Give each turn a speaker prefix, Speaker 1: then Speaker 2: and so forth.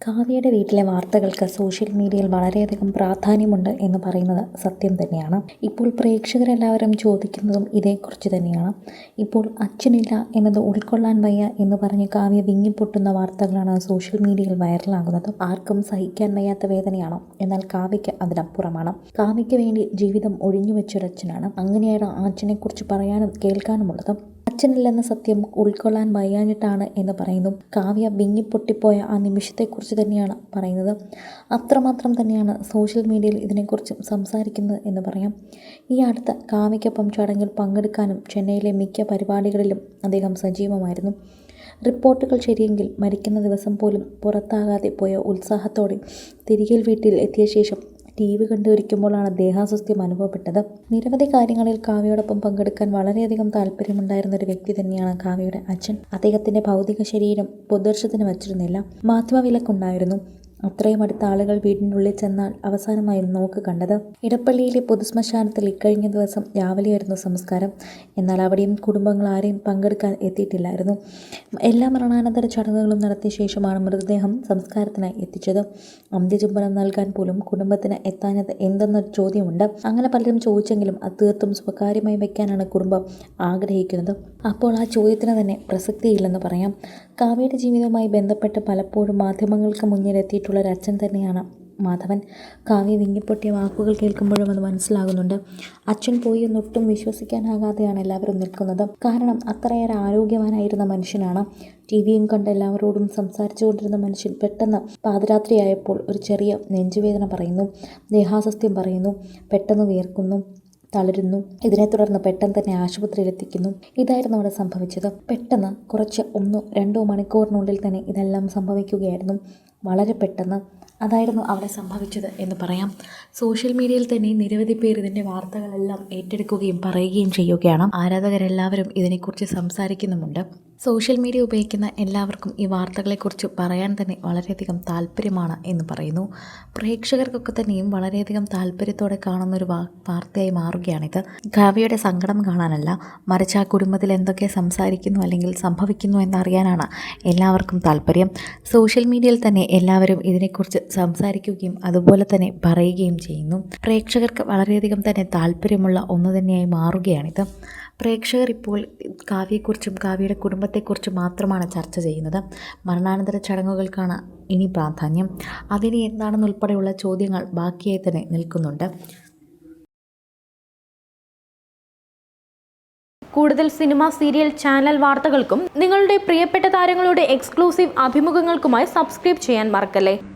Speaker 1: കാവ്യയുടെ വീട്ടിലെ വാർത്തകൾക്ക് സോഷ്യൽ മീഡിയയിൽ വളരെയധികം പ്രാധാന്യമുണ്ട് എന്ന് പറയുന്നത് സത്യം തന്നെയാണ്. ഇപ്പോൾ പ്രേക്ഷകരെല്ലാവരും ചോദിക്കുന്നതും ഇതേക്കുറിച്ച് തന്നെയാണ്. ഇപ്പോൾ അച്ഛനില്ല എന്നത് ഉൾക്കൊള്ളാൻ വയ്യ എന്ന് പറഞ്ഞ് കാവ്യ വിങ്ങിപ്പൊട്ടുന്ന വാർത്തകളാണ് സോഷ്യൽ മീഡിയയിൽ വൈറലാകുന്നത്. ആർക്കും സഹിക്കാൻ വയ്യാത്ത വേദനയാണോ? എന്നാൽ കാവ്യയ്ക്ക് അതിനപ്പുറമാണ്. കാവ്യയ്ക്ക് വേണ്ടി ജീവിതം ഒഴിഞ്ഞുവെച്ചൊരച്ഛനാണ്. അങ്ങനെയാണ് ആ അച്ഛനെക്കുറിച്ച് പറയാനും കേൾക്കാനുമുള്ളത്. അച്ഛനില്ലെന്ന സത്യം ഉൾക്കൊള്ളാൻ വയ്യാഞ്ഞിട്ടാണ് എന്ന് പറയുന്നു. കാവ്യ വിങ്ങിപ്പൊട്ടിപ്പോയ ആ നിമിഷത്തെക്കുറിച്ച് തന്നെയാണ് പറയുന്നത്. അത്രമാത്രം തന്നെയാണ് സോഷ്യൽ മീഡിയയിൽ ഇതിനെക്കുറിച്ച് സംസാരിക്കുന്നത് എന്ന് പറയാം. ഈ അടുത്ത കാവ്യയ്ക്കൊപ്പം ചടങ്ങിൽ പങ്കെടുക്കാനും ചെന്നൈയിലെ മിക്ക പരിപാടികളിലും അദ്ദേഹം സജീവമായിരുന്നു. റിപ്പോർട്ടുകൾ ശരിയെങ്കിൽ മരിക്കുന്ന ദിവസം പോലും പുറത്താകാതെ പോയ ഉത്സാഹത്തോടെ തിരികെ വീട്ടിൽ എത്തിയ ശേഷം TV കണ്ടുവരിക്കുമ്പോഴാണ് ദേഹാസ്വസ്ഥ്യം അനുഭവപ്പെട്ടത്. നിരവധി കാര്യങ്ങളിൽ കാവ്യയോടൊപ്പം പങ്കെടുക്കാൻ വളരെയധികം താല്പര്യമുണ്ടായിരുന്ന ഒരു വ്യക്തി തന്നെയാണ് കാവ്യയുടെ അച്ഛൻ. അദ്ദേഹത്തിൻ്റെ ഭൗതിക ശരീരം പൊതുദർശനത്തിന് വച്ചിരുന്നില്ല. മാധ്യമവിലക്കുണ്ടായിരുന്നു. അത്രയും അടുത്ത ആളുകൾ വീടിനുള്ളിൽ ചെന്നാൽ അവസാനമായി നോക്ക് കണ്ടത്. ഇടപ്പള്ളിയിലെ പൊതുശ്മശാനത്തിൽ ഇക്കഴിഞ്ഞ ദിവസം രാവിലെയായിരുന്നു സംസ്കാരം. എന്നാൽ അവിടെയും കുടുംബങ്ങൾ ആരെയും പങ്കെടുക്കാൻ എത്തിയിട്ടില്ലായിരുന്നു. എല്ലാ മരണാനന്തര ചടങ്ങുകളും നടത്തിയ ശേഷമാണ് മൃതദേഹം സംസ്കാരത്തിനായി എത്തിച്ചത്. അന്ത്യചുംബനം നൽകാൻ പോലും കുടുംബത്തിന് എത്താഞ്ഞത് എന്തെന്നൊരു ചോദ്യമുണ്ട്. അങ്ങനെ പലരും ചോദിച്ചെങ്കിലും അത് തീർത്തും സ്വകാര്യമായി വയ്ക്കാനാണ് കുടുംബം ആഗ്രഹിക്കുന്നത്. അപ്പോൾ ആ ചോദ്യത്തിന് തന്നെ പ്രസക്തിയില്ലെന്ന് പറയാം. കാവ്യയുടെ ജീവിതവുമായി ബന്ധപ്പെട്ട് പലപ്പോഴും മാധ്യമങ്ങൾക്ക് മുന്നിലെത്തിയിട്ടുള്ള ഒരു അച്ഛൻ തന്നെയാണ് മാധവൻ. കാവ്യ വിങ്ങിപ്പൊട്ടിയ വാക്കുകൾ കേൾക്കുമ്പോഴും അത് മനസ്സിലാകുന്നുണ്ട്. അച്ഛൻ പോയി എന്നൊട്ടും വിശ്വസിക്കാനാകാതെയാണ് എല്ലാവരും നിൽക്കുന്നത്. കാരണം അത്രയേറെ ആരോഗ്യവാനായിരുന്ന മനുഷ്യനാണ്. TVയും കണ്ട് എല്ലാവരോടും സംസാരിച്ചു കൊണ്ടിരുന്ന മനുഷ്യൻ പെട്ടെന്ന് പാതിരാത്രിയായപ്പോൾ ഒരു ചെറിയ നെഞ്ചുവേദന പറയുന്നു, ദേഹാസ്വസ്ഥ്യം പറയുന്നു, പെട്ടെന്ന് വിയർക്കുന്നു, തളരുന്നു. ഇതിനെ തുടർന്ന് പെട്ടെന്ന് തന്നെ ആശുപത്രിയിൽ എത്തിക്കുന്നു. ഇതായിരുന്നു അവിടെ സംഭവിച്ചത്. പെട്ടെന്ന് കുറച്ച് 1-2 മണിക്കൂറിനുള്ളിൽ തന്നെ ഇതെല്ലാം സംഭവിക്കുകയായിരുന്നു. വളരെ പെട്ടെന്ന് അതായിരുന്നു അവിടെ സംഭവിച്ചത് എന്ന് പറയാം. സോഷ്യൽ മീഡിയയിൽ തന്നെ നിരവധി പേർ ഇതിൻ്റെ വാർത്തകളെല്ലാം ഏറ്റെടുക്കുകയും പറയുകയും ചെയ്യുകയാണ്. ആരാധകരെല്ലാവരും ഇതിനെക്കുറിച്ച് സംസാരിക്കുന്നുമുണ്ട്. സോഷ്യൽ മീഡിയ ഉപയോഗിക്കുന്ന എല്ലാവർക്കും ഈ വാർത്തകളെക്കുറിച്ച് പറയാൻ തന്നെ വളരെയധികം താല്പര്യമാണ് എന്ന് പറയുന്നു. പ്രേക്ഷകർക്കൊക്കെ തന്നെയും വളരെയധികം താല്പര്യത്തോടെ കാണുന്നൊരു വാർത്തയായി മാറുകയാണിത്. കാവ്യയുടെ സങ്കടം കാണാനല്ല, മറിച്ച് ആ കുടുംബത്തിൽ എന്തൊക്കെ സംസാരിക്കുന്നു അല്ലെങ്കിൽ സംഭവിക്കുന്നു എന്നറിയാനാണ് എല്ലാവർക്കും താല്പര്യം. സോഷ്യൽ മീഡിയയിൽ തന്നെ എല്ലാവരും ഇതിനെക്കുറിച്ച് സംസാരിക്കുകയും അതുപോലെ തന്നെ പറയുകയും ചെയ്യുന്നു. പ്രേക്ഷകർക്ക് വളരെയധികം തന്നെ താല്പര്യമുള്ള ഒന്ന് തന്നെയായി മാറുകയാണിത്. പ്രേക്ഷകർ ഇപ്പോൾ കാവ്യയെക്കുറിച്ചും കാവ്യയുടെ കുടുംബത്തെക്കുറിച്ചും മാത്രമാണ് ചർച്ച ചെയ്യുന്നത്. മരണാനന്തര ചടങ്ങുകൾക്കാണ് ഇനി പ്രാധാന്യം. അതിന് എന്താണെന്നുൾപ്പെടെയുള്ള ചോദ്യങ്ങൾ ബാക്കിയായി തന്നെ നിൽക്കുന്നുണ്ട്.
Speaker 2: കൂടുതൽ സിനിമ, സീരിയൽ, ചാനൽ വാർത്തകൾക്കും നിങ്ങളുടെ പ്രിയപ്പെട്ട താരങ്ങളുടെ എക്സ്ക്ലൂസീവ് അഭിമുഖങ്ങൾക്കുമായി സബ്സ്ക്രൈബ് ചെയ്യാൻ മറക്കല്ലേ.